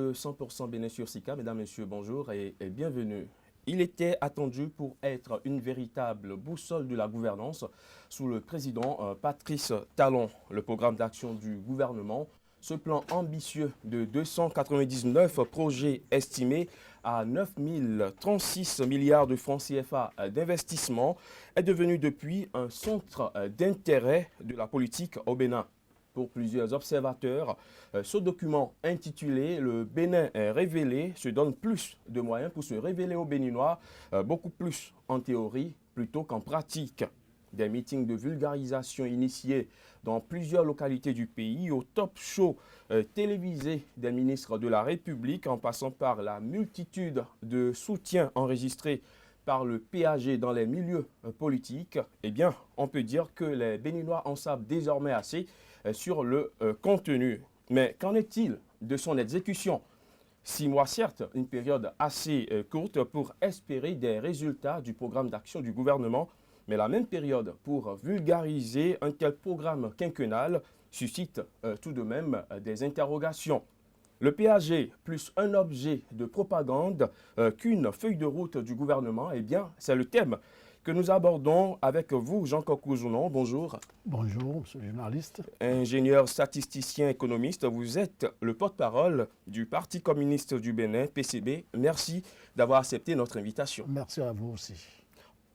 de 100% Bénin sur Sika. Mesdames, Messieurs, bonjour et bienvenue. Il était attendu pour être une véritable boussole de la gouvernance sous le président Patrice Talon. Le programme d'action du gouvernement, ce plan ambitieux de 299 projets estimés à 9 036 milliards de francs CFA d'investissement, est devenu depuis un centre d'intérêt de la politique au Bénin. Pour plusieurs observateurs, ce document intitulé « Le Bénin est révélé » se donne plus de moyens pour se révéler aux Béninois, beaucoup plus en théorie plutôt qu'en pratique. Des meetings de vulgarisation initiés dans plusieurs localités du pays, au top show télévisé des ministres de la République, en passant par la multitude de soutiens enregistrés par le PAG dans les milieux politiques, eh bien, on peut dire que les Béninois en savent désormais assez sur le contenu. Mais qu'en est-il de son exécution? 6 mois, certes, une période assez courte pour espérer des résultats du programme d'action du gouvernement, mais la même période pour vulgariser un tel programme quinquennal suscite tout de même des interrogations. Le PAG plus un objet de propagande qu'une feuille de route du gouvernement, eh bien, c'est le thème que nous abordons avec vous, Jean Cocou-Zounon. Bonjour. Bonjour, monsieur le journaliste. Ingénieur statisticien économiste, vous êtes le porte-parole du Parti communiste du Bénin, PCB. Merci d'avoir accepté notre invitation. Merci à vous aussi.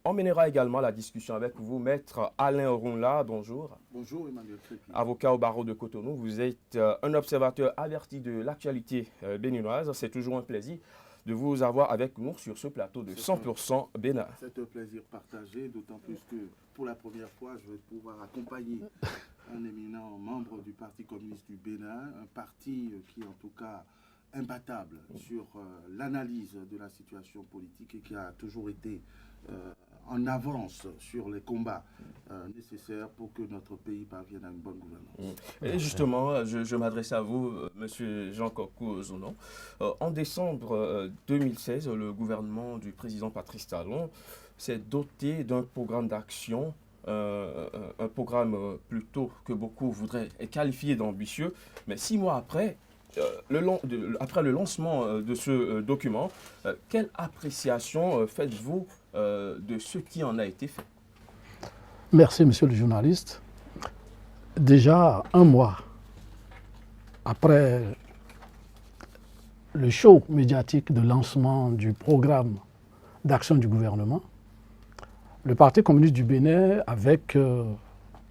On mènera également la discussion avec vous, maître Alain Ronla. Bonjour. Bonjour, Emmanuel Crépi. Avocat au barreau de Cotonou, vous êtes un observateur averti de l'actualité béninoise. C'est toujours un plaisir de vous avoir avec nous sur ce plateau de 100% Bénin. C'est un plaisir partagé, d'autant plus que pour la première fois, je vais pouvoir accompagner un éminent membre du Parti communiste du Bénin, un parti qui est en tout cas imbattable sur l'analyse de la situation politique et qui a toujours été en avance sur les combats nécessaires pour que notre pays parvienne à une bonne gouvernance. Et justement, je m'adresse à vous, monsieur Jean Cocou-Zounon. En décembre 2016, le gouvernement du président Patrice Talon s'est doté d'un programme d'action, un programme plutôt que beaucoup voudraient qualifier d'ambitieux, mais 6 mois après, après le lancement de ce document, quelle appréciation faites-vous de ce qui en a été fait? Merci, monsieur le journaliste. Déjà, un mois après le show médiatique de lancement du programme d'action du gouvernement, le Parti communiste du Bénin,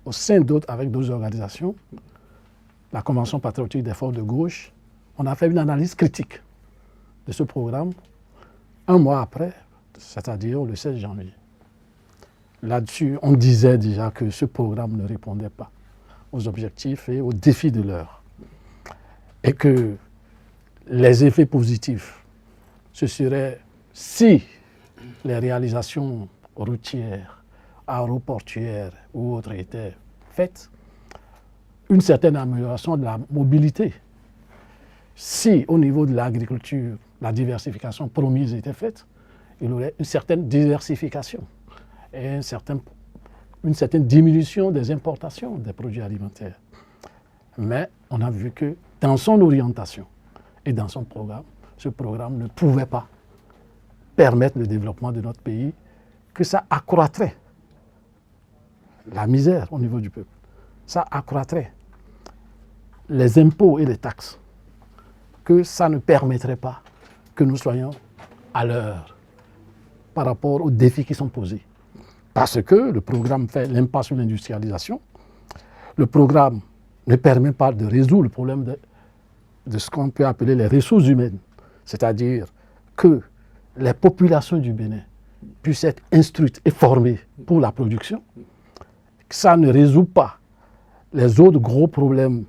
au sein avec d'autres organisations, la Convention patriotique des forces de gauche, on a fait une analyse critique de ce programme un mois après, c'est-à-dire le 16 janvier. Là-dessus, on disait déjà que ce programme ne répondait pas aux objectifs et aux défis de l'heure. Et que les effets positifs, ce serait si les réalisations routières, aéroportuaires ou autres étaient faites, une certaine amélioration de la mobilité. Si au niveau de l'agriculture, la diversification promise était faite, il y aurait une certaine diversification et une certaine diminution des importations des produits alimentaires. Mais on a vu que dans son orientation et dans son programme, ce programme ne pouvait pas permettre le développement de notre pays, que ça accroîtrait la misère au niveau du peuple. Ça accroîtrait les impôts et les taxes, que ça ne permettrait pas que nous soyons à l'heure par rapport aux défis qui sont posés. Parce que le programme fait l'impasse sur l'industrialisation, le programme ne permet pas de résoudre le problème de ce qu'on peut appeler les ressources humaines, c'est-à-dire que les populations du Bénin puissent être instruites et formées pour la production. Ça ne résout pas les autres gros problèmes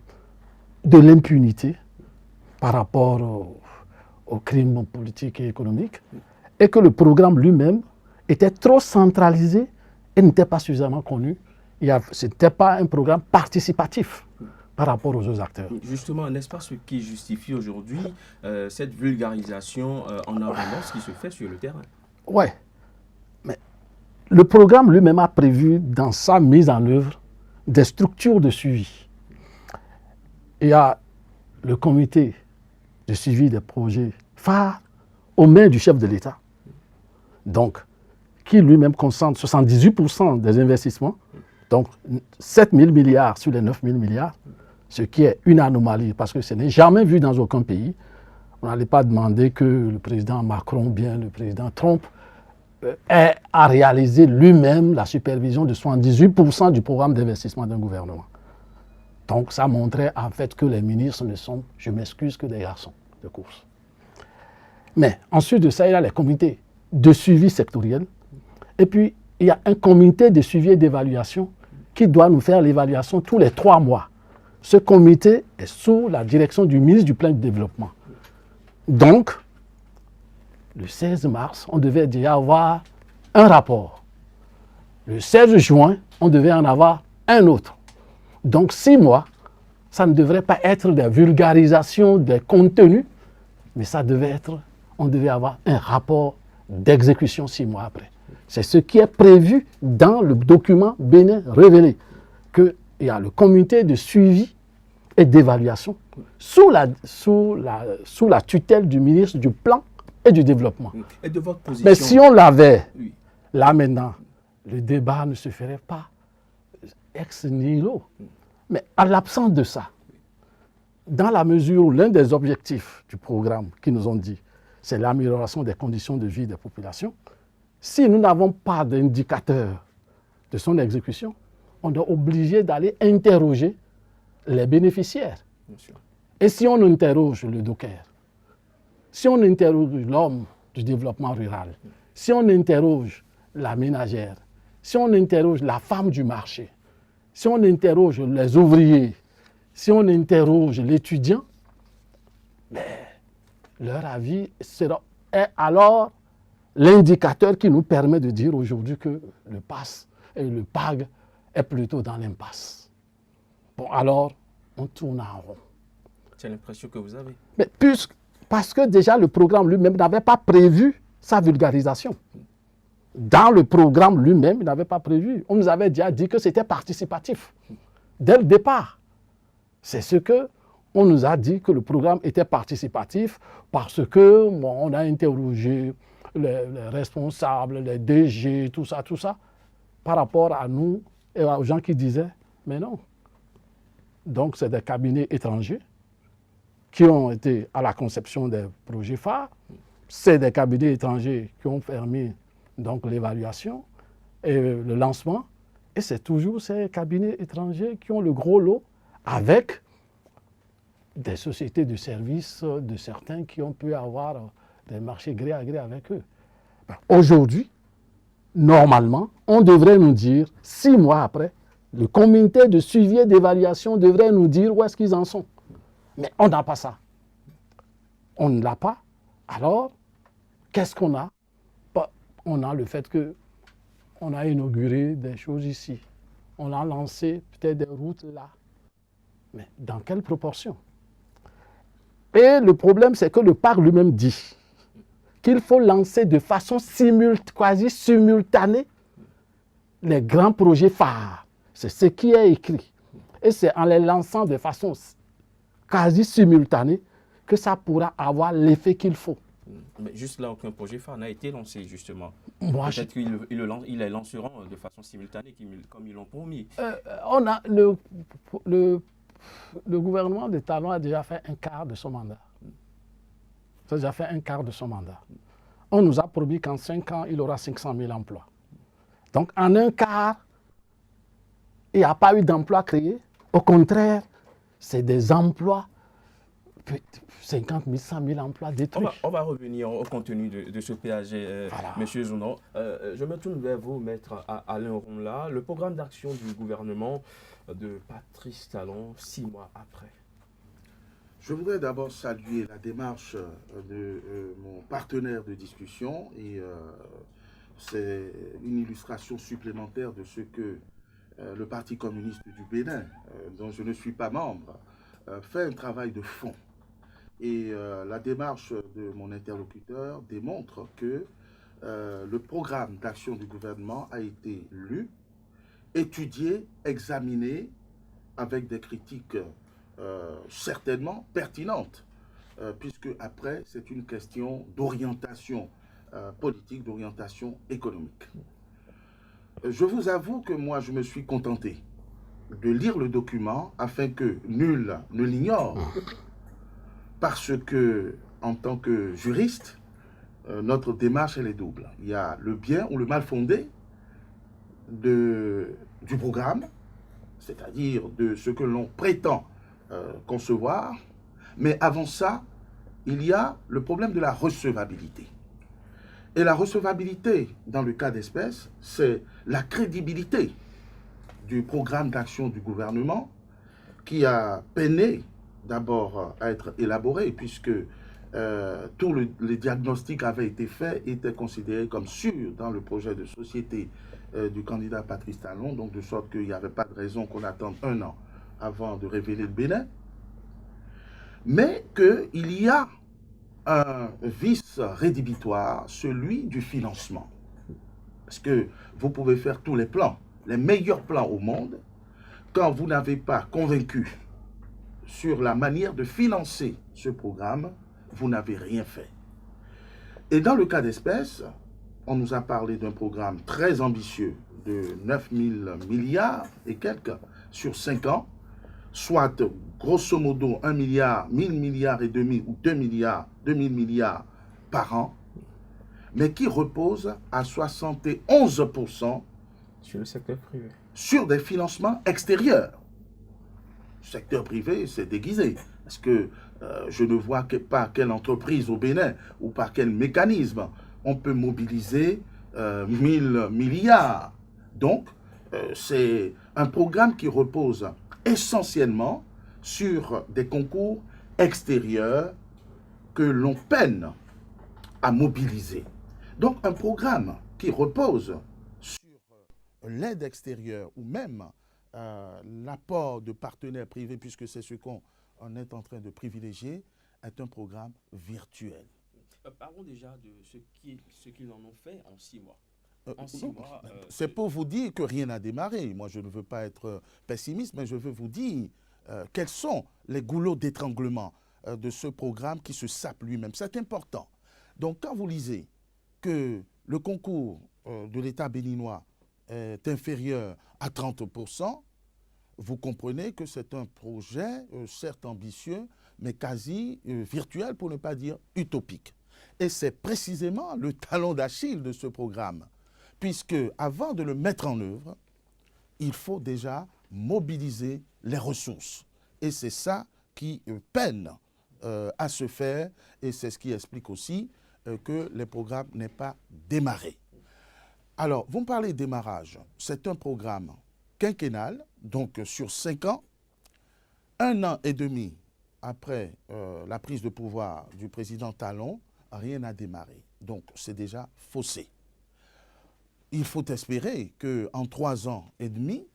de l'impunité par rapport aux crimes politiques et économiques, et que le programme lui-même était trop centralisé et n'était pas suffisamment connu. Ce n'était pas un programme participatif par rapport aux autres acteurs. Justement, n'est-ce pas ce qui justifie aujourd'hui cette vulgarisation en avance qui se fait sur le terrain? Oui, mais le programme lui-même a prévu dans sa mise en œuvre des structures de suivi. Il y a le comité de suivi des projets phares aux mains du chef de l'État. Donc, qui lui-même concentre 78% des investissements, donc 7 000 milliards sur les 9 000 milliards, ce qui est une anomalie parce que ce n'est jamais vu dans aucun pays. On n'allait pas demander que le président Macron, bien le président Trump, ait à réaliser lui-même la supervision de 78% du programme d'investissement d'un gouvernement. Donc ça montrait en fait que les ministres ne sont, je m'excuse, que des garçons de course. Mais ensuite de ça, il y a les comités de suivi sectoriel. Et puis, il y a un comité de suivi et d'évaluation qui doit nous faire l'évaluation tous les 3 mois. Ce comité est sous la direction du ministre du Plan de Développement. Donc, le 16 mars, on devait déjà avoir un rapport. Le 16 juin, on devait en avoir un autre. Donc, 6 mois, ça ne devrait pas être des vulgarisations des contenus, mais ça devait être, on devait avoir un rapport d'exécution 6 mois après. C'est ce qui est prévu dans le document Bénin révélé, qu'il y a le comité de suivi et d'évaluation sous la tutelle du ministre du Plan et du Développement. Et de votre position... Mais si on l'avait, Oui. là maintenant, le débat ne se ferait pas ex nihilo. Mais à l'absence de ça, dans la mesure où l'un des objectifs du programme qu'ils nous ont dit, c'est l'amélioration des conditions de vie des populations, si nous n'avons pas d'indicateur de son exécution, on est obligé d'aller interroger les bénéficiaires. Bien sûr. Et si on interroge le docker, si on interroge l'homme du développement rural, si on interroge la ménagère, si on interroge la femme du marché, si on interroge les ouvriers, si on interroge l'étudiant, leur avis est alors l'indicateur qui nous permet de dire aujourd'hui que le PAS et le PAG est plutôt dans l'impasse. Bon, alors, on tourne en rond. C'est l'impression que vous avez. Mais parce que déjà le programme lui-même n'avait pas prévu sa vulgarisation. Dans le programme lui-même, il n'avait pas prévu. On nous avait déjà dit que c'était participatif. Dès le départ. C'est ce que on nous a dit, que le programme était participatif parce que bon, on a interrogé les responsables, les DG, tout ça, par rapport à nous et aux gens qui disaient, mais non. Donc, c'est des cabinets étrangers qui ont été à la conception des projets phares. C'est des cabinets étrangers qui ont permis donc l'évaluation et le lancement. Et c'est toujours ces cabinets étrangers qui ont le gros lot avec des sociétés de services de certains qui ont pu avoir des marchés gré à gré avec eux. Aujourd'hui, normalement, on devrait nous dire, 6 mois après, le comité de suivi et d'évaluation devrait nous dire où est-ce qu'ils en sont. Mais on n'a pas ça. On ne l'a pas. Alors, qu'est-ce qu'on a? On a le fait qu'on a inauguré des choses ici. On a lancé peut-être des routes là. Mais dans quelle proportion? Et le problème, c'est que le PAG lui-même dit qu'il faut lancer de façon quasi simultanée les grands projets phares. C'est ce qui est écrit. Et c'est en les lançant de façon quasi simultanée que ça pourra avoir l'effet qu'il faut. Mais juste là, aucun projet phare n'a été lancé, justement. Peut-être qu'ils les lanceront de façon simultanée, comme ils l'ont promis. On a le gouvernement de Talon a déjà fait un quart de son mandat. Ça a déjà fait un quart de son mandat. On nous a promis qu'en 5 ans, il aura 500 000 emplois. Donc, en un quart, il n'y a pas eu d'emplois créés. Au contraire, c'est des emplois, 50 000, 100 000 emplois détruits. On va revenir au contenu de ce PAG, Voilà. M. Zounon. Je me tourne vers vous, Maître Alain Ronla. Le programme d'action du gouvernement de Patrice Talon, 6 mois après. Je voudrais d'abord saluer la démarche de mon partenaire de discussion et c'est une illustration supplémentaire de ce que le Parti communiste du Bénin, dont je ne suis pas membre, fait un travail de fond. Et la démarche de mon interlocuteur démontre que le programme d'action du gouvernement a été lu, étudié, examiné avec des critiques certainement pertinentes puisque après, c'est une question d'orientation politique, d'orientation économique. Je vous avoue que moi, je me suis contenté de lire le document afin que nul ne l'ignore, parce que, en tant que juriste, notre démarche, elle est double. Il y a le bien ou le mal fondé du programme, c'est-à-dire de ce que l'on prétend concevoir, mais avant ça, il y a le problème de la recevabilité. Et la recevabilité, dans le cas d'espèce, c'est la crédibilité du programme d'action du gouvernement qui a peiné d'abord à être élaboré, puisque tous les diagnostics avaient été faits, étaient considérés comme sûrs dans le projet de société du candidat Patrice Talon, donc de sorte qu'il n'y avait pas de raison qu'on attende 1 an avant de révéler le Bénin, mais qu'il y a un vice rédhibitoire, celui du financement. Parce que vous pouvez faire tous les plans, les meilleurs plans au monde, quand vous n'avez pas convaincu sur la manière de financer ce programme, vous n'avez rien fait. Et dans le cas d'espèce, on nous a parlé d'un programme très ambitieux de 9 000 milliards et quelques sur 5 ans, soit grosso modo 1 milliard, 1000 milliards et demi ou 2 milliards, 2000 milliards par an, mais qui repose à 71% Sur le secteur privé. sur des financements extérieurs. Le secteur privé, c'est déguisé, parce que je ne vois pas quelle entreprise au Bénin ou par quel mécanisme on peut mobiliser 1000 milliards. Donc, c'est un programme qui repose essentiellement sur des concours extérieurs que l'on peine à mobiliser. Donc, un programme qui repose sur l'aide extérieure ou même l'apport de partenaires privés, puisque c'est ce qu'on est en train de privilégier, est un programme virtuel. Parlons déjà de ce qu'ils en ont fait en 6 mois. En 6 mois. C'est pour vous dire que rien n'a démarré. Moi, je ne veux pas être pessimiste, mais je veux vous dire quels sont les goulots d'étranglement de ce programme qui se sape lui-même. C'est important. Donc, quand vous lisez que le concours de l'État béninois est inférieur à 30%, vous comprenez que c'est un projet, certes ambitieux, mais quasi virtuel, pour ne pas dire utopique. Et c'est précisément le talon d'Achille de ce programme, puisque avant de le mettre en œuvre, il faut déjà mobiliser les ressources. Et c'est ça qui peine à se faire, et c'est ce qui explique aussi que le programme n'est pas démarré. Alors, vous me parlez de démarrage. C'est un programme quinquennal, donc sur 5 ans, 1 an et demi après la prise de pouvoir du président Talon, rien n'a démarré. Donc, c'est déjà faussé. Il faut espérer qu'en 3 ans et demi,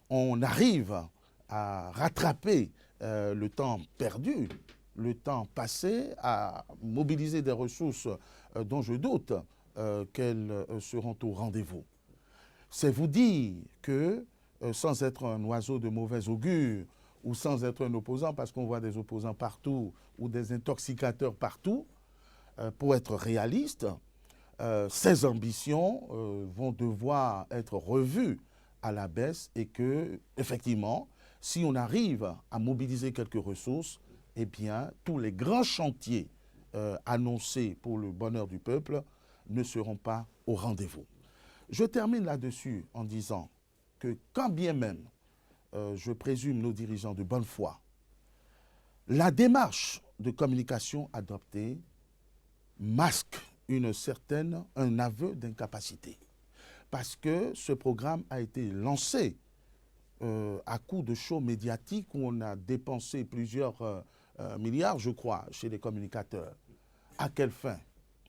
on arrive à rattraper le temps perdu, le temps passé, à mobiliser des ressources dont je doute qu'elles seront au rendez-vous. C'est vous dire que, sans être un oiseau de mauvais augure, ou sans être un opposant, parce qu'on voit des opposants partout, ou des intoxicateurs partout, pour être réaliste, ces ambitions vont devoir être revues à la baisse et que, effectivement, si on arrive à mobiliser quelques ressources, eh bien, tous les grands chantiers annoncés pour le bonheur du peuple ne seront pas au rendez-vous. Je termine là-dessus en disant que quand bien même je présume nos dirigeants de bonne foi, la démarche de communication adoptée masque un aveu d'incapacité. Parce que ce programme a été lancé à coup de show médiatique où on a dépensé plusieurs milliards, je crois, chez les communicateurs. À quelle fin?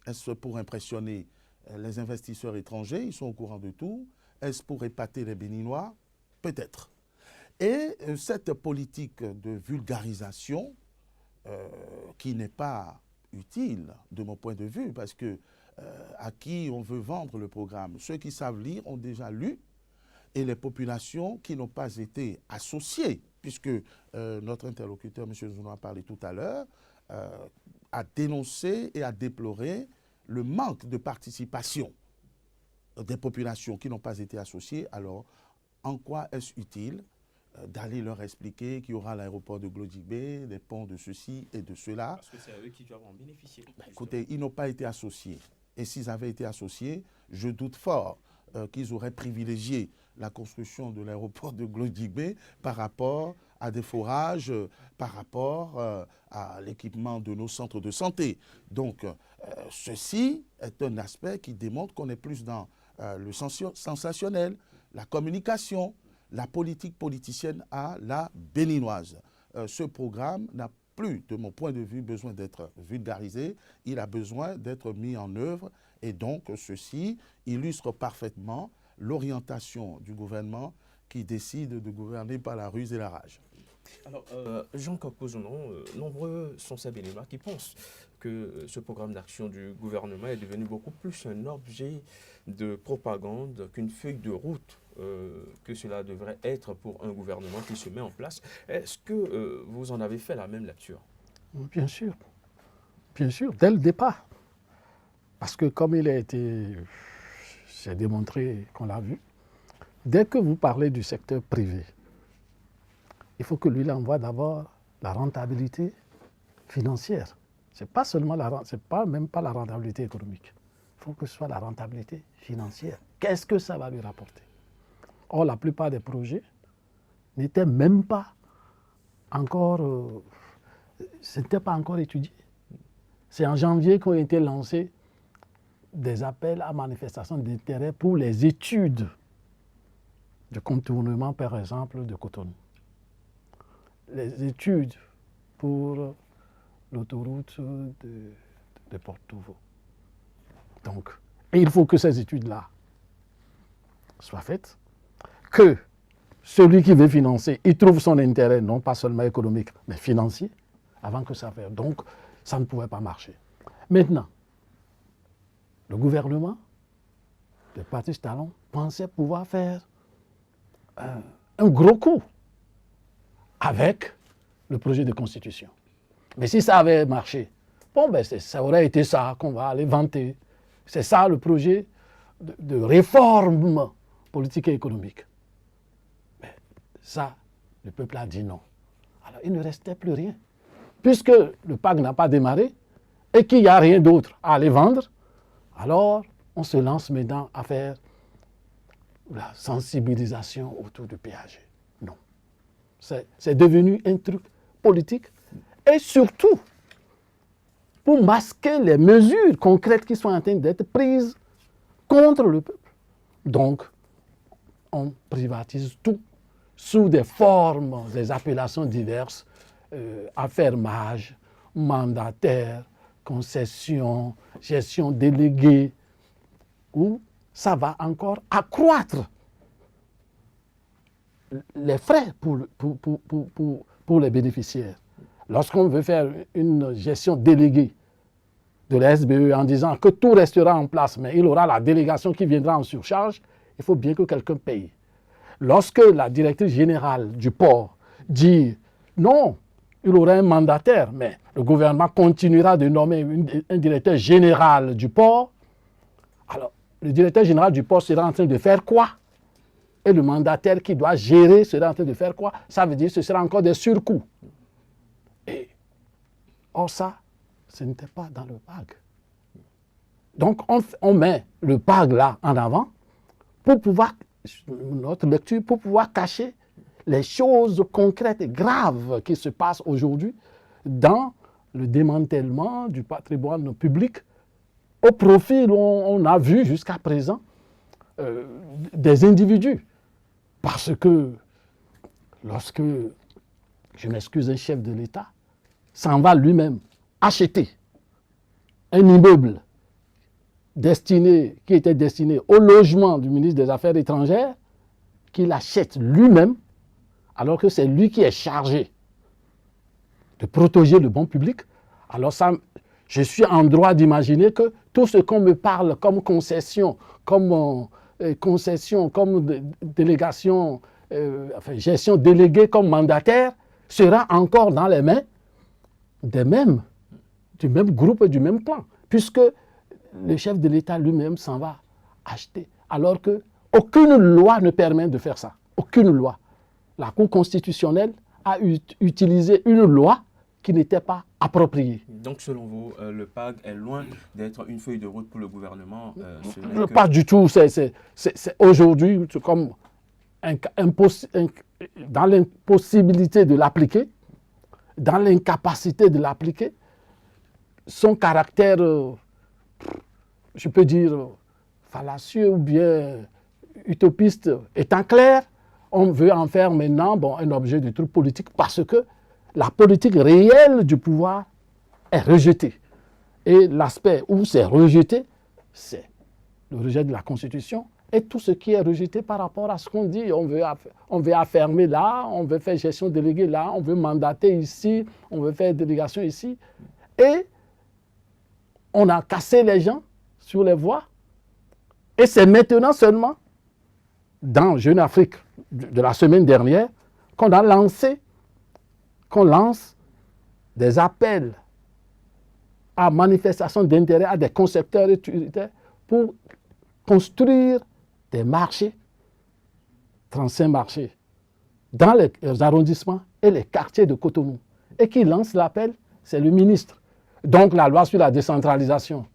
Est-ce pour impressionner les investisseurs étrangers? Ils sont au courant de tout. Est-ce pour épater les Béninois? Peut-être. Et cette politique de vulgarisation, qui n'est pas utile de mon point de vue, parce que à qui on veut vendre le programme? Ceux qui savent lire ont déjà lu, et les populations qui n'ont pas été associées, puisque notre interlocuteur, M. Zouno, a parlé tout à l'heure, a dénoncé et a déploré le manque de participation des populations qui n'ont pas été associées. Alors, en quoi est-ce utile d'aller leur expliquer qu'il y aura l'aéroport de Glodjibé, des ponts de ceci et de cela? Parce que c'est eux qui doivent en bénéficier. Écoutez, ils n'ont pas été associés. Et s'ils avaient été associés, je doute fort qu'ils auraient privilégié la construction de l'aéroport de Glodjibé par rapport à des forages, par rapport à l'équipement de nos centres de santé. Donc, ceci est un aspect qui démontre qu'on est plus dans le sensationnel, la communication, la politique politicienne à la béninoise. Ce programme n'a plus, de mon point de vue, besoin d'être vulgarisé, il a besoin d'être mis en œuvre et donc ceci illustre parfaitement l'orientation du gouvernement qui décide de gouverner par la ruse et la rage. Alors, Jean Corpozonon, nombreux sont ces béninois qui pensent que ce programme d'action du gouvernement est devenu beaucoup plus un objet de propagande qu'une feuille de route que cela devrait être pour un gouvernement qui se met en place. Est-ce que vous en avez fait la même lecture? Bien sûr, dès le départ. Parce que comme c'est démontré qu'on l'a vu, dès que vous parlez du secteur privé, il faut que lui envoie d'abord la rentabilité financière. C'est pas même pas la rentabilité économique. Il faut que ce soit la rentabilité financière. Qu'est-ce que ça va lui rapporter? Or, la plupart des projets n'étaient même pas encore, c'était pas encore étudié. C'est en janvier qu'ont été lancés des appels à manifestation d'intérêt pour les études de contournement, par exemple, de Cotonou. Les études pour l'autoroute de Porto-Novo. Donc, et il faut que ces études-là soient faites, que celui qui veut financer, il trouve son intérêt, non pas seulement économique, mais financier, avant que ça fasse. Donc, ça ne pouvait pas marcher. Maintenant, le gouvernement de Patrice Talon pensait pouvoir faire un gros coup avec le projet de constitution. Mais si ça avait marché, ça aurait été ça qu'on va aller vanter. C'est ça le projet de réforme politique et économique. Mais ça, le peuple a dit non. Alors il ne restait plus rien. Puisque le PAC n'a pas démarré et qu'il n'y a rien d'autre à aller vendre, alors on se lance maintenant à faire la sensibilisation autour du péage. Non. C'est devenu un truc politique et surtout pour masquer les mesures concrètes qui sont en train d'être prises contre le peuple. Donc, on privatise tout sous des formes, des appellations diverses, affermage, mandataire, concession, gestion déléguée, où ça va encore accroître les frais pour les bénéficiaires. Lorsqu'on veut faire une gestion déléguée de la SBE en disant que tout restera en place, mais il aura la délégation qui viendra en surcharge, il faut bien que quelqu'un paye. Lorsque la directrice générale du port dit non, il aura un mandataire, mais le gouvernement continuera de nommer un directeur général du port, alors le directeur général du port sera en train de faire quoi? Et le mandataire qui doit gérer sera en train de faire quoi? Ça veut dire que ce sera encore des surcoûts. Or ça, ce n'était pas dans le PAG. Donc on met le PAG là en avant pour pouvoir, notre lecture, pour pouvoir cacher les choses concrètes et graves qui se passent aujourd'hui dans le démantèlement du patrimoine public au profit, on a vu jusqu'à présent, des individus. Parce que lorsque, je m'excuse, un chef de l'État s'en va lui-même acheter un immeuble qui était destiné au logement du ministre des Affaires étrangères, qu'il achète lui-même, alors que c'est lui qui est chargé de protéger le bon public. Alors ça, je suis en droit d'imaginer que tout ce qu'on me parle comme concession, comme délégation, gestion déléguée comme mandataire, sera encore dans les mains des mêmes du même groupe et du même clan, puisque le chef de l'État lui-même s'en va acheter, alors qu'aucune loi ne permet de faire ça. Aucune loi. La Cour constitutionnelle a utilisé une loi qui n'était pas appropriée. Donc, selon vous, le PAG est loin d'être une feuille de route pour le gouvernement. Pas du tout. Aujourd'hui, c'est comme dans l'impossibilité de l'appliquer, dans l'incapacité de l'appliquer, son caractère, je peux dire, fallacieux ou bien utopiste étant clair, on veut en faire maintenant un objet de truc politique parce que la politique réelle du pouvoir est rejetée. Et l'aspect où c'est rejeté, c'est le rejet de la Constitution et tout ce qui est rejeté par rapport à ce qu'on dit. On veut affermer là, on veut faire gestion déléguée là, on veut mandater ici, on veut faire délégation ici. Et on a cassé les gens sur les voies. Et c'est maintenant seulement, dans Jeune Afrique de la semaine dernière, qu'on lance des appels à manifestation d'intérêt à des concepteurs et utilitaires pour construire des marchés, 35 marchés, dans les arrondissements et les quartiers de Cotonou. Et qui lance l'appel, c'est le ministre. Donc la loi sur la décentralisation.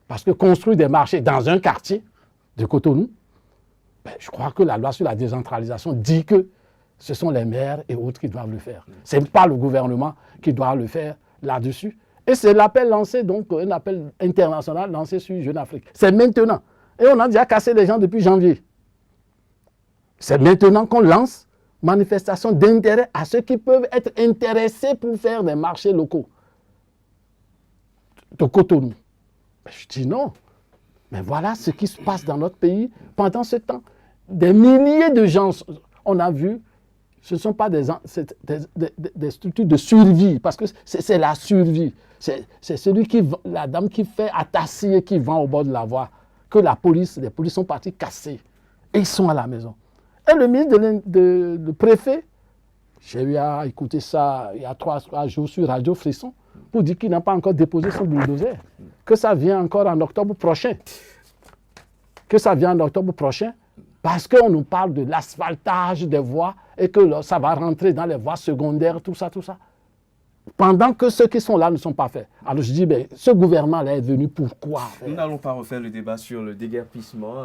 Parce que construire des marchés dans un quartier de Cotonou, je crois que la loi sur la décentralisation dit que ce sont les maires et autres qui doivent le faire. Ce n'est pas le gouvernement qui doit le faire là-dessus. Et c'est l'appel lancé, donc un appel international lancé sur Jeune Afrique. C'est maintenant. Et on a déjà cassé les gens depuis janvier. C'est maintenant qu'on lance manifestation d'intérêt à ceux qui peuvent être intéressés pour faire des marchés locaux de Cotonou. Je dis non. Mais voilà ce qui se passe dans notre pays pendant ce temps. Des milliers de gens, on a vu, ce ne sont pas des structures de survie, parce que c'est la survie. C'est la dame qui fait atasser et qui vend au bord de la voie, que les policiers sont partis casser. Et ils sont à la maison. Et le ministre le préfet, j'ai eu à écouter ça il y a 3 jours sur Radio Frisson, pour dire qu'il n'a pas encore déposé son bulldozer, que ça vient encore en octobre prochain. Que ça vient en octobre prochain, parce qu'on nous parle de l'asphaltage des voies et que ça va rentrer dans les voies secondaires, tout ça, tout ça. Pendant que ceux qui sont là ne sont pas faits. Alors je dis, ce gouvernement-là est venu pourquoi? Nous n'allons pas refaire le débat sur le déguerpissement.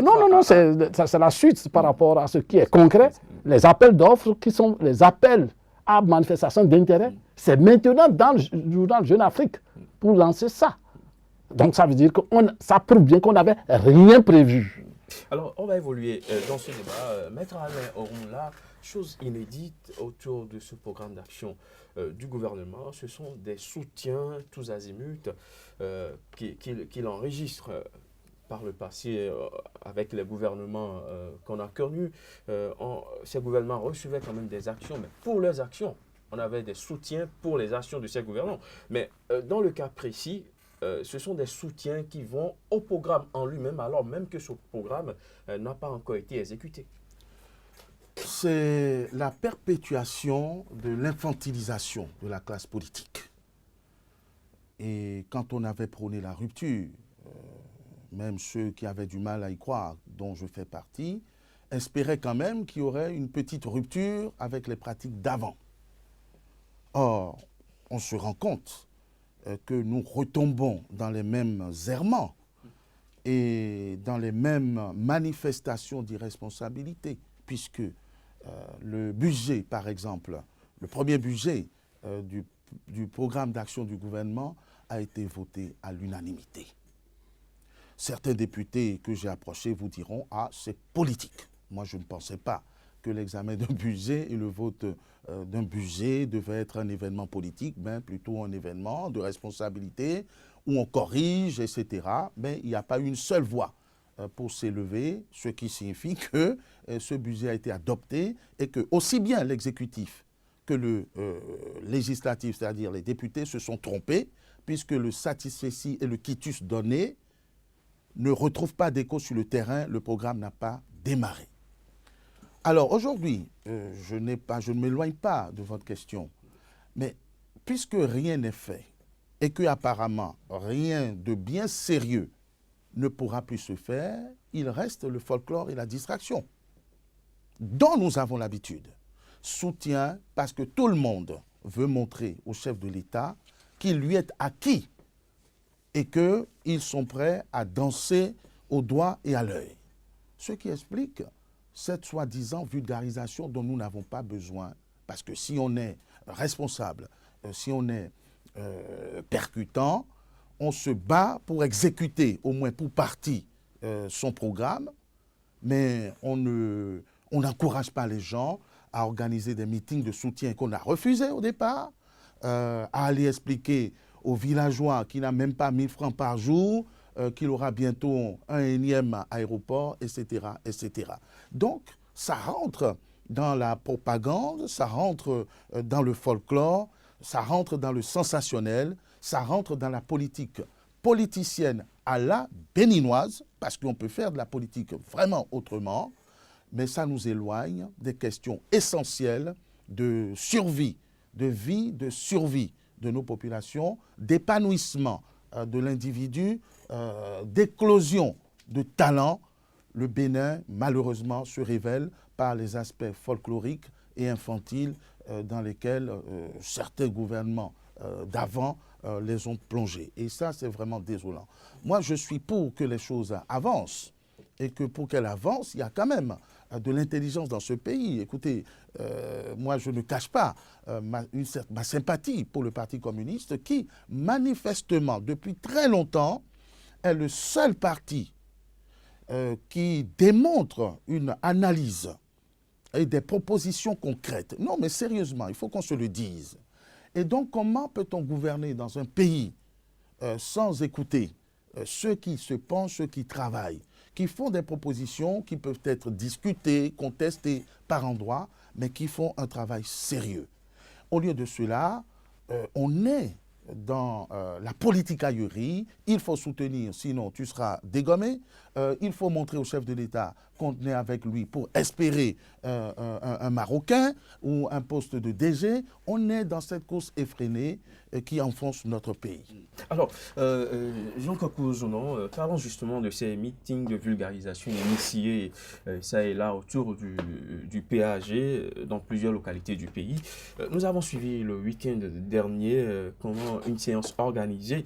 Non, c'est la suite par rapport à ce qui est concret. Les appels d'offres qui sont les appels à manifestation d'intérêt, c'est maintenant dans le journal Jeune Afrique pour lancer ça. Donc ça veut dire que ça prouve bien qu'on n'avait rien prévu. Alors, on va évoluer dans ce débat. Maître Alain Orunla, chose inédite autour de ce programme d'action du gouvernement, ce sont des soutiens tous azimuts qu'il enregistre par le passé avec les gouvernements qu'on a connus. Ces gouvernements recevaient quand même des actions, mais pour leurs actions, on avait des soutiens pour les actions de ces gouvernements. Mais dans le cas précis, ce sont des soutiens qui vont au programme en lui-même, alors même que ce programme n'a pas encore été exécuté. C'est la perpétuation de l'infantilisation de la classe politique. Et quand on avait prôné la rupture, même ceux qui avaient du mal à y croire, dont je fais partie, espéraient quand même qu'il y aurait une petite rupture avec les pratiques d'avant. Or, on se rend compte que nous retombons dans les mêmes errements et dans les mêmes manifestations d'irresponsabilité, puisque le budget, par exemple, le premier budget du programme d'action du gouvernement a été voté à l'unanimité. Certains députés que j'ai approchés vous diront « Ah, c'est politique ». Moi, je ne pensais pas que l'examen d'un budget et le vote d'un budget devait être un événement politique, mais plutôt un événement de responsabilité où on corrige, etc. Mais il n'y a pas une seule voix pour s'élever, ce qui signifie que ce budget a été adopté et que aussi bien l'exécutif que le législatif, c'est-à-dire les députés, se sont trompés, puisque le satisfecit et le quitus donné ne retrouvent pas d'écho sur le terrain, le programme n'a pas démarré. Alors aujourd'hui, je ne m'éloigne pas de votre question, mais puisque rien n'est fait et qu'apparemment rien de bien sérieux ne pourra plus se faire, il reste le folklore et la distraction, dont nous avons l'habitude. Soutien parce que tout le monde veut montrer au chef de l'État qu'il lui est acquis et qu'ils sont prêts à danser au doigt et à l'œil. Ce qui explique cette soi-disant vulgarisation dont nous n'avons pas besoin. Parce que si on est responsable, si on est percutant, on se bat pour exécuter, au moins pour partie, son programme, mais on n'encourage pas les gens à organiser des meetings de soutien qu'on a refusés au départ, à aller expliquer aux villageois qui n'a même pas 1000 francs par jour, qu'il aura bientôt un énième aéroport, etc., etc. Donc, ça rentre dans la propagande, ça rentre dans le folklore, ça rentre dans le sensationnel, ça rentre dans la politique politicienne à la béninoise, parce qu'on peut faire de la politique vraiment autrement, mais ça nous éloigne des questions essentielles de survie, de vie, de survie de nos populations, d'épanouissement de l'individu, d'éclosion de talents. Le Bénin, malheureusement, se révèle par les aspects folkloriques et infantiles dans lesquels certains gouvernements d'avant les ont plongés. Et ça, c'est vraiment désolant. Moi, je suis pour que les choses avancent et que pour qu'elles avancent, il y a quand même de l'intelligence dans ce pays. Écoutez, moi, je ne cache pas ma sympathie pour le Parti communiste qui, manifestement, depuis très longtemps, est le seul parti qui démontre une analyse et des propositions concrètes. Non, mais sérieusement, il faut qu'on se le dise. Et donc, comment peut-on gouverner dans un pays sans écouter ceux qui se penchent, ceux qui travaillent, qui font des propositions qui peuvent être discutées, contestées par endroits, mais qui font un travail sérieux. Au lieu de cela, on est dans la politicaillerie, il faut soutenir, sinon tu seras dégommé, il faut montrer au chef de l'État qu'on est avec lui pour espérer un Marocain ou un poste de DG. On est dans cette course effrénée qui enfonce notre pays. Alors, Jean Kakou-Zonon, parlons justement de ces meetings de vulgarisation initiés ça et là autour du PAG dans plusieurs localités du pays. Nous avons suivi le week-end dernier comment une séance organisée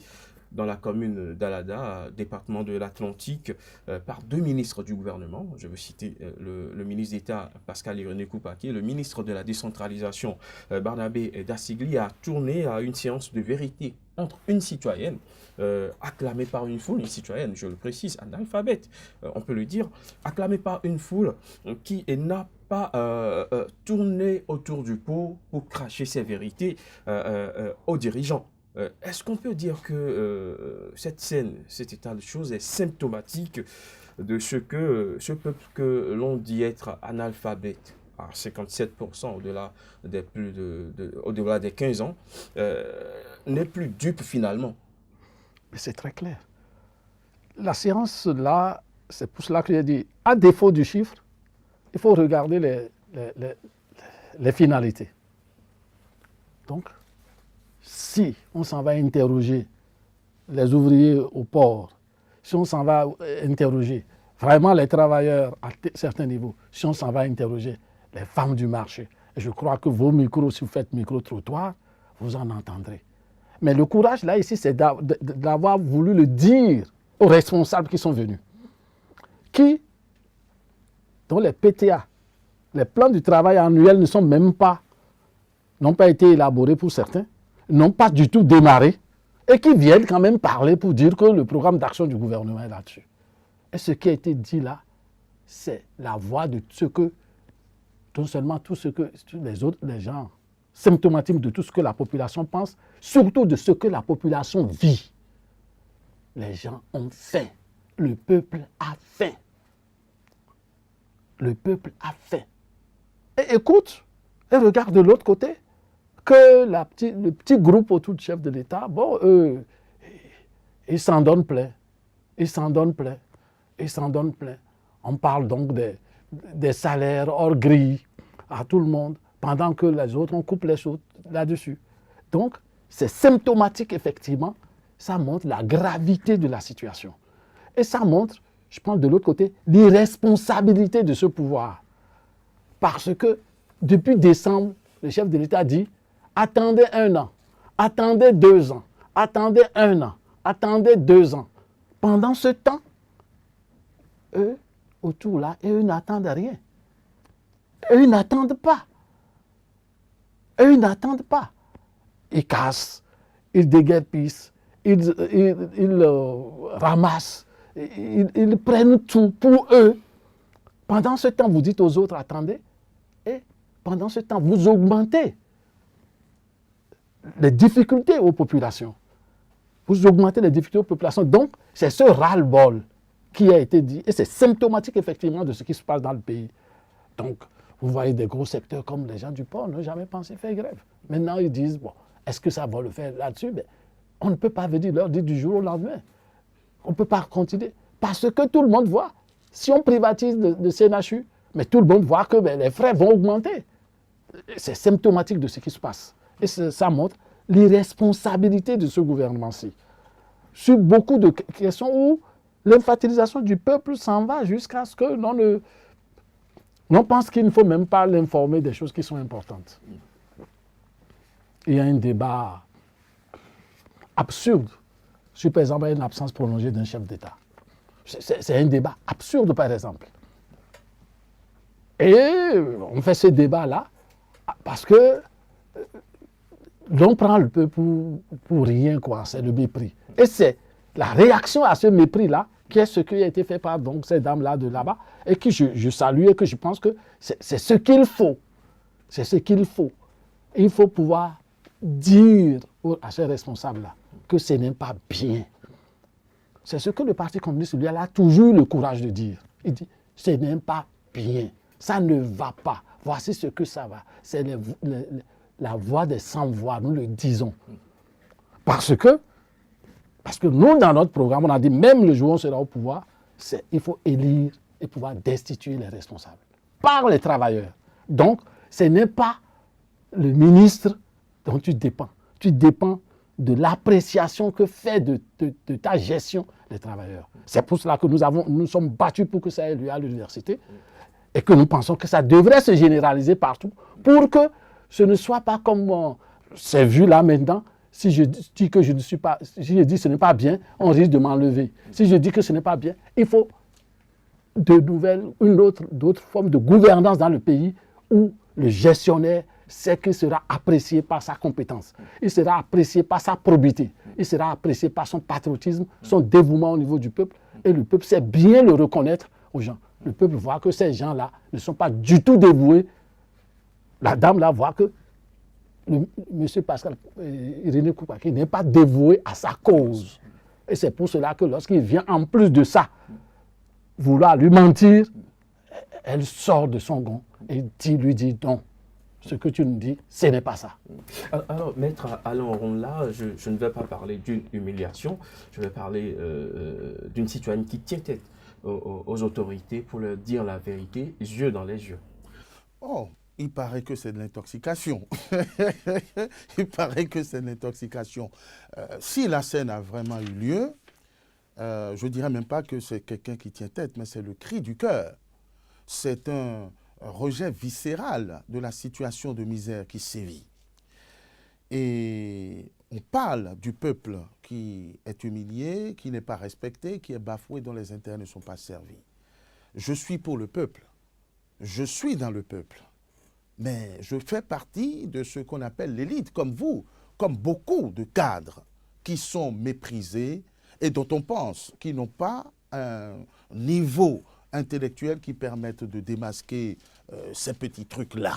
dans la commune d'Alada, département de l'Atlantique, par deux ministres du gouvernement. Je veux citer le ministre d'État Pascal Irénée Koupaki, le ministre de la décentralisation Barnabé Dassigli, a tourné à une séance de vérité entre une citoyenne, acclamée par une foule, une citoyenne, je le précise, analphabète, on peut le dire, acclamée par une foule qui n'a pas tourné autour du pot pour cracher ses vérités aux dirigeants. Est-ce qu'on peut dire que cette scène, cet état de choses est symptomatique de ce peuple que l'on dit être analphabète à 57% au-delà au-delà des 15 ans, n'est plus dupe finalement? Mais c'est très clair. La séance, là, c'est pour cela que j'ai dit, à défaut du chiffre, il faut regarder les finalités. Donc, si on s'en va interroger les ouvriers au port, si on s'en va interroger vraiment les travailleurs à certains niveaux, si on s'en va interroger les femmes du marché, et je crois que vos micros, si vous faites micro-trottoir, vous en entendrez. Mais le courage, là, ici, c'est d'avoir voulu le dire aux responsables qui sont venus. Dont les PTA, les plans du travail annuel n'ont pas été élaborés pour certains, n'ont pas du tout démarré, et qui viennent quand même parler pour dire que le programme d'action du gouvernement est là-dessus. Et ce qui a été dit là, c'est la voix de ce que, non seulement tout ce que les gens, symptomatiques de tout ce que la population pense, surtout de ce que la population vit. Les gens ont faim. Le peuple a faim. Le peuple a faim. Et écoute, et regarde de l'autre côté, que le petit groupe autour du chef de l'État, bon, eux, ils s'en donnent plein. Ils s'en donnent plein. Ils s'en donnent plein. On parle donc des salaires hors grille à tout le monde, pendant que les autres, on coupe les choses là-dessus. Donc, c'est symptomatique, effectivement. Ça montre la gravité de la situation. Et ça montre, je pense de l'autre côté, l'irresponsabilité de ce pouvoir. Parce que depuis décembre, le chef de l'État dit « Attendez 1 an, attendez 2 ans, attendez 1 an, attendez 2 ans. » Pendant ce temps, eux, autour là, eux n'attendent rien. Eux n'attendent pas. Eux n'attendent pas. Ils cassent, ils déguerpissent, ils ramassent, ils prennent tout pour eux. Pendant ce temps, vous dites aux autres, attendez, et pendant ce temps, vous augmentez les difficultés aux populations. Vous augmentez les difficultés aux populations. Donc, c'est ce ras-le-bol qui a été dit, et c'est symptomatique effectivement de ce qui se passe dans le pays. Donc, vous voyez des gros secteurs comme les gens du port n'ont jamais pensé faire grève. Maintenant, ils disent, bon, est-ce que ça va le faire là-dessus? Mais on ne peut pas venir leur dire du jour au lendemain. On ne peut pas continuer. Parce que tout le monde voit, si on privatise le CNHU, mais tout le monde voit que les frais vont augmenter. C'est symptomatique de ce qui se passe. Et ça montre l'irresponsabilité de ce gouvernement-ci. Sur beaucoup de questions où l'infantilisation du peuple s'en va jusqu'à ce que l'on pense qu'il ne faut même pas l'informer des choses qui sont importantes. Il y a un débat absurde sur, par exemple, une absence prolongée d'un chef d'État. C'est un débat absurde, par exemple. Et on fait ce débat-là parce que l'on prend le peuple pour rien, quoi. C'est le mépris. Et c'est la réaction à ce mépris-là qui est ce qui a été fait par donc, ces dames-là de là-bas et que je salue et que je pense que c'est ce qu'il faut. C'est ce qu'il faut. Il faut pouvoir dire à ces responsables-là que ce n'est pas bien. C'est ce que le Parti communiste, lui, a toujours le courage de dire. Il dit, ce n'est pas bien, ça ne va pas. Voici ce que ça va. C'est la voix des sans-voix, nous le disons. Parce que nous, dans notre programme, on a dit, même le jour où on sera au pouvoir, il faut élire et pouvoir destituer les responsables par les travailleurs. Donc, ce n'est pas le ministre dont tu dépends. Tu dépends de l'appréciation que fait de ta gestion les travailleurs. C'est pour cela que nous sommes battus pour que ça ait lieu à l'université et que nous pensons que ça devrait se généraliser partout pour que ce ne soit pas comme c'est vu là maintenant. Si je dis que je ne suis pas, si je dis que ce n'est pas bien, on risque de m'enlever. Si je dis que ce n'est pas bien, il faut d'autres formes de gouvernance dans le pays où le gestionnaire sait qu'il sera apprécié par sa compétence, il sera apprécié par sa probité, il sera apprécié par son patriotisme, son dévouement au niveau du peuple, et le peuple sait bien le reconnaître aux gens. Le peuple voit que ces gens-là ne sont pas du tout dévoués. La dame-là voit que M. Pascal Irénée Koupaki n'est pas dévoué à sa cause. Et c'est pour cela que lorsqu'il vient en plus de ça, vouloir lui mentir, elle sort de son gond et lui dit non. Ce que tu nous dis, ce n'est pas ça. Alors, Maître Alain Ronla, je ne vais pas parler d'une humiliation, je vais parler d'une citoyenne qui tient tête aux autorités pour leur dire la vérité, yeux dans les yeux. Oh, il paraît que c'est de l'intoxication. Il paraît que c'est de l'intoxication. Si la scène a vraiment eu lieu, je ne dirais même pas que c'est quelqu'un qui tient tête, mais c'est le cri du cœur. C'est un rejet viscéral de la situation de misère qui sévit. Et on parle du peuple qui est humilié, qui n'est pas respecté, qui est bafoué, dont les intérêts ne sont pas servis. Je suis pour le peuple. Je suis dans le peuple. Mais je fais partie de ce qu'on appelle l'élite, comme vous, comme beaucoup de cadres qui sont méprisés et dont on pense qu'ils n'ont pas un niveau intellectuel qui permette de démasquer ces petits trucs-là.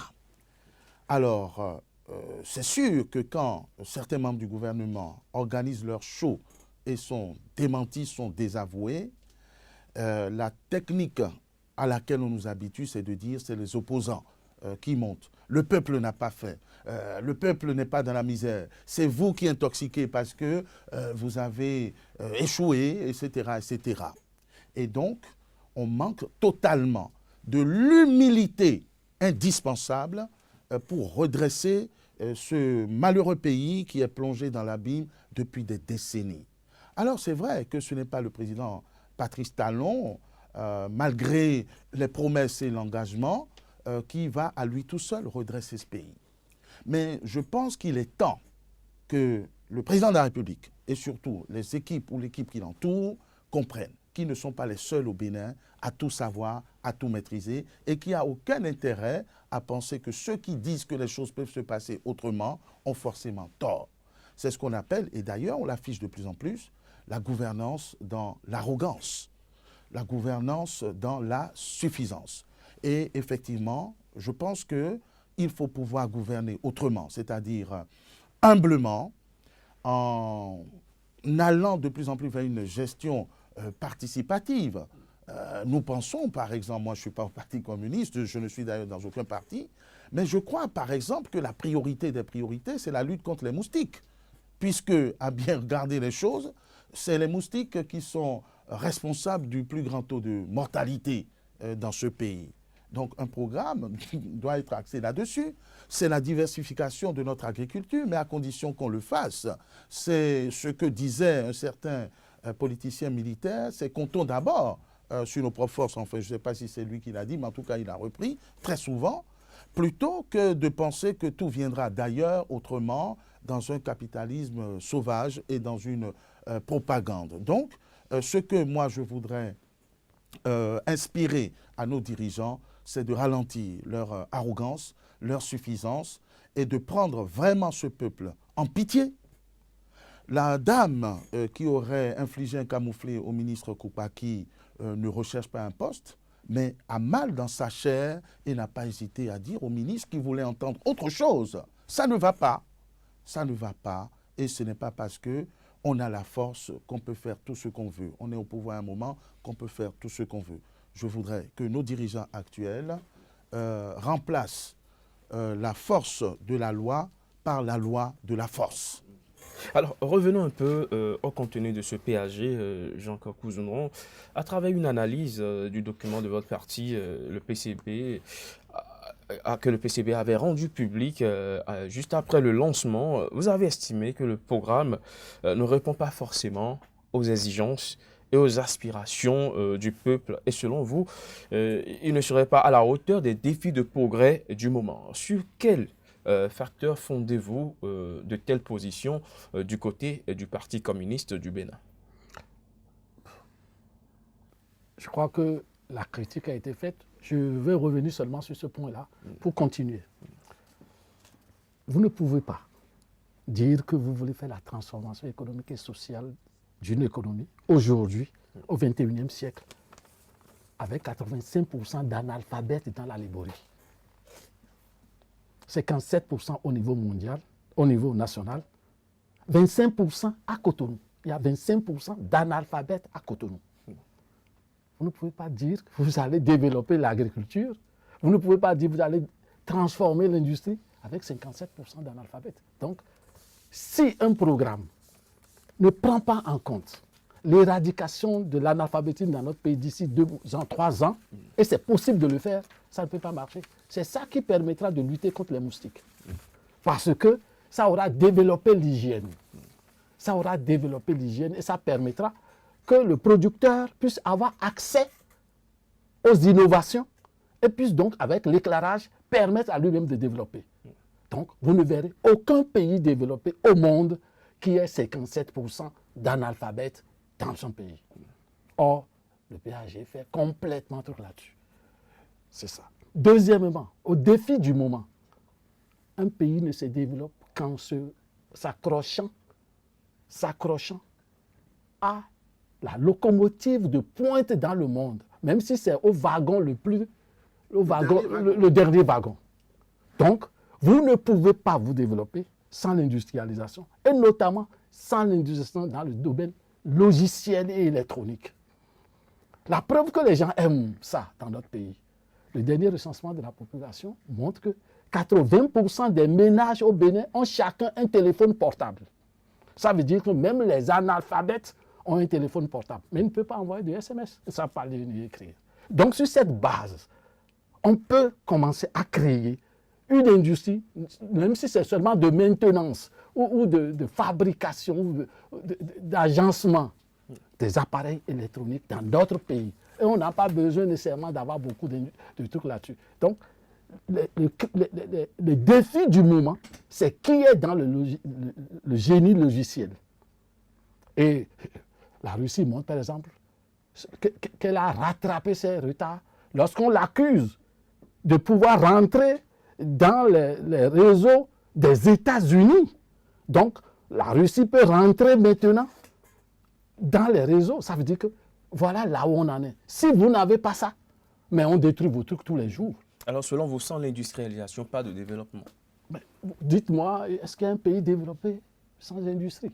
Alors, c'est sûr que quand certains membres du gouvernement organisent leur show et sont démentis, sont désavoués, la technique à laquelle on nous habitue, c'est de dire c'est les opposants qui montent. Le peuple n'a pas faim. Le peuple n'est pas dans la misère. C'est vous qui intoxiquez parce que vous avez échoué, etc., etc. Et donc, on manque totalement de l'humilité indispensable pour redresser ce malheureux pays qui est plongé dans l'abîme depuis des décennies. Alors c'est vrai que ce n'est pas le président Patrice Talon, malgré les promesses et l'engagement, qui va à lui tout seul redresser ce pays. Mais je pense qu'il est temps que le président de la République et surtout les équipes ou l'équipe qui l'entoure comprennent qu'ils ne sont pas les seuls au Bénin à tout savoir, à tout maîtriser et qu'il n'y a aucun intérêt à penser que ceux qui disent que les choses peuvent se passer autrement ont forcément tort. C'est ce qu'on appelle, et d'ailleurs on l'affiche de plus en plus, la gouvernance dans l'arrogance, la gouvernance dans la suffisance. Et effectivement, je pense qu'il faut pouvoir gouverner autrement, c'est-à-dire humblement, en allant de plus en plus vers une gestion participative. Nous pensons, par exemple, moi je ne suis pas au Parti communiste, je ne suis d'ailleurs dans aucun parti, mais je crois par exemple que la priorité des priorités, c'est la lutte contre les moustiques. Puisque, à bien regarder les choses, c'est les moustiques qui sont responsables du plus grand taux de mortalité dans ce pays. Donc un programme doit être axé là-dessus. C'est la diversification de notre agriculture, mais à condition qu'on le fasse. C'est ce que disait un certain politicien militaire, c'est comptons d'abord sur nos propres forces. Enfin, je ne sais pas si c'est lui qui l'a dit, mais en tout cas, il a repris très souvent, plutôt que de penser que tout viendra d'ailleurs, autrement, dans un capitalisme sauvage et dans une propagande. Donc, ce que moi je voudrais inspirer à nos dirigeants, c'est de ralentir leur arrogance, leur suffisance et de prendre vraiment ce peuple en pitié. La dame qui aurait infligé un camouflet au ministre Koupaki ne recherche pas un poste, mais a mal dans sa chair et n'a pas hésité à dire au ministre qu'il voulait entendre autre chose. Ça ne va pas. Ça ne va pas et ce n'est pas parce qu'on a la force qu'on peut faire tout ce qu'on veut. On est au pouvoir à un moment qu'on peut faire tout ce qu'on veut. Je voudrais que nos dirigeants actuels remplacent la force de la loi par la loi de la force. Alors, revenons un peu au contenu de ce PAG, Jean-Claude Couzounron. À travers une analyse du document de votre parti, le PCB, que le PCB avait rendu public juste après le lancement, vous avez estimé que le programme ne répond pas forcément aux exigences et aux aspirations du peuple. Et selon vous, il ne serait pas à la hauteur des défis de progrès du moment. Sur quel facteur fondez-vous de telles positions du côté du Parti communiste du Bénin? Je crois que la critique a été faite. Je vais revenir seulement sur ce point-là pour continuer. Vous ne pouvez pas dire que vous voulez faire la transformation économique et sociale d'une économie aujourd'hui, au XXIe siècle, avec 85% d'analphabètes dans la Liborie. 57% au niveau mondial, au niveau national, 25% à Cotonou. Il y a 25% d'analphabètes à Cotonou. Vous ne pouvez pas dire que vous allez développer l'agriculture. Vous ne pouvez pas dire que vous allez transformer l'industrie avec 57% d'analphabètes. Donc, si un programme ne prend pas en compte l'éradication de l'analphabétisme dans notre pays d'ici 2 ans, 3 ans, et c'est possible de le faire, ça ne peut pas marcher. C'est ça qui permettra de lutter contre les moustiques. Parce que ça aura développé l'hygiène. Ça aura développé l'hygiène et ça permettra que le producteur puisse avoir accès aux innovations et puisse donc, avec l'éclairage, permettre à lui-même de développer. Donc, vous ne verrez aucun pays développé au monde qui ait 57% d'analphabètes dans son pays. Or, le PAG fait complètement truc là-dessus. C'est ça. Deuxièmement, au défi du moment, un pays ne se développe qu'en s'accrochant à la locomotive de pointe dans le monde, même si c'est au wagon le dernier wagon. Donc, vous ne pouvez pas vous développer sans l'industrialisation, et notamment sans l'industrialisation dans le domaine logiciel et électronique. La preuve que les gens aiment ça dans notre pays, le dernier recensement de la population montre que 80% des ménages au Bénin ont chacun un téléphone portable. Ça veut dire que même les analphabètes ont un téléphone portable, mais ils ne peuvent pas envoyer de SMS, ils ne savent pas lire ni écrire. Donc sur cette base, on peut commencer à créer une industrie, même si c'est seulement de maintenance ou de fabrication, d'agencement des appareils électroniques dans d'autres pays. Et on n'a pas besoin nécessairement d'avoir beaucoup de trucs là-dessus. Donc, le défi du moment, c'est qui est dans le génie logiciel. Et la Russie montre, par exemple, qu'elle a rattrapé ses retards lorsqu'on l'accuse de pouvoir rentrer dans les réseaux des États-Unis. Donc, la Russie peut rentrer maintenant dans les réseaux. Ça veut dire que voilà là où on en est. Si vous n'avez pas ça, mais on détruit vos trucs tous les jours. Alors, selon vous, sans l'industrialisation, pas de développement? Dites-moi, est-ce qu'il y a un pays développé sans industrie?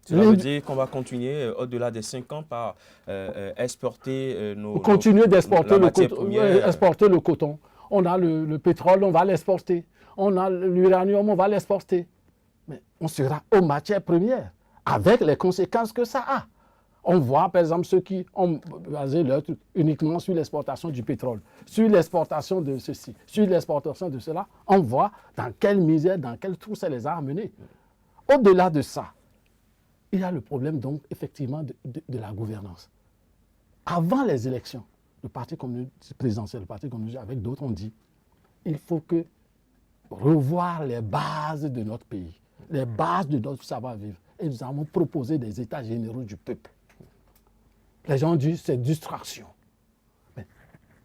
Cela veut dire qu'on va continuer au-delà des 5 ans par exporter continuer d'exporter exporter le coton. On a le pétrole, on va l'exporter. On a l'uranium, on va l'exporter. Mais on sera aux matières premières, avec les conséquences que ça a. On voit, par exemple, ceux qui ont basé leur truc uniquement sur l'exportation du pétrole, sur l'exportation de ceci, sur l'exportation de cela. On voit dans quelle misère, dans quel trou ça les a amenés. Au-delà de ça, il y a le problème, donc, effectivement, de la gouvernance. Avant les élections, le Parti communiste présidentiel, le Parti communiste, avec d'autres, ont dit il faut que revoir les bases de notre pays, les bases de notre savoir-vivre. Et nous avons proposé des états généraux du peuple. Les gens disent c'est distraction. Mais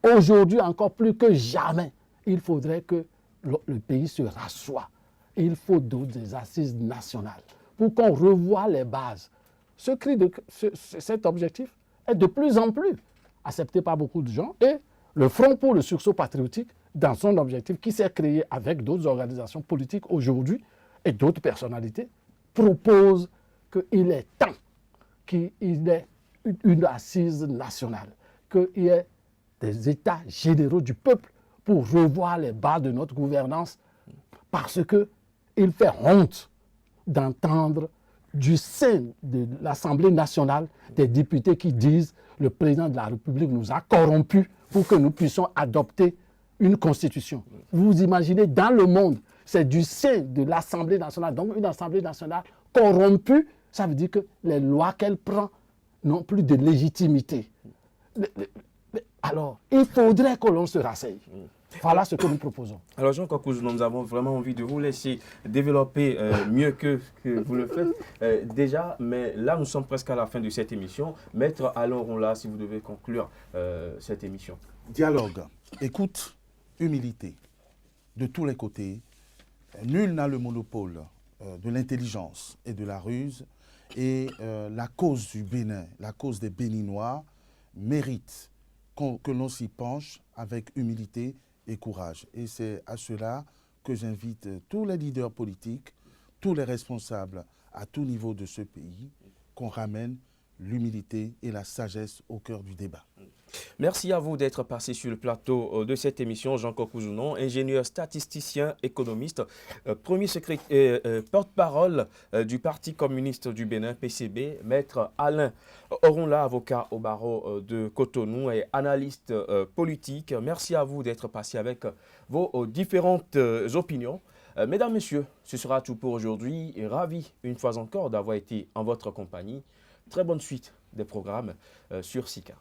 aujourd'hui, encore plus que jamais, il faudrait que le pays se rassoie. Il faut des assises nationales pour qu'on revoie les bases. Cet objectif est de plus en plus accepté par beaucoup de gens et le Front pour le sursaut patriotique, dans son objectif qui s'est créé avec d'autres organisations politiques aujourd'hui et d'autres personnalités, propose qu'il est temps qu'il y ait une assise nationale, qu'il y ait des états généraux du peuple pour revoir les bases de notre gouvernance parce qu'il fait honte d'entendre du sein de l'Assemblée nationale des députés qui disent le président de la République nous a corrompus pour que nous puissions adopter une constitution. Vous imaginez, dans le monde, c'est du sein de l'Assemblée nationale, donc une Assemblée nationale corrompue, ça veut dire que les lois qu'elle prend n'ont plus de légitimité. Alors, il faudrait que l'on se rasseye. Voilà ce que nous proposons. Alors Jean Kokouzouno, nous avons vraiment envie de vous laisser développer mieux que vous le faites déjà, mais là nous sommes presque à la fin de cette émission. Maître Alain Ronla, si vous devez conclure cette émission. Dialogue, écoute, humilité, de tous les côtés. Nul n'a le monopole de l'intelligence et de la ruse. Et la cause du Bénin, la cause des Béninois, mérite que l'on s'y penche avec humilité et courage. Et c'est à cela que j'invite tous les leaders politiques, tous les responsables à tout niveau de ce pays, qu'on ramène l'humilité et la sagesse au cœur du débat. Merci à vous d'être passé sur le plateau de cette émission. Jean Kokouzouno, ingénieur statisticien, économiste, premier porte-parole du Parti communiste du Bénin, PCB, maître Alain Ronla, avocat au barreau de Cotonou et analyste politique. Merci à vous d'être passé avec vos différentes opinions. Mesdames, Messieurs, ce sera tout pour aujourd'hui. Ravi une fois encore d'avoir été en votre compagnie. Très bonne suite des programmes sur SICA.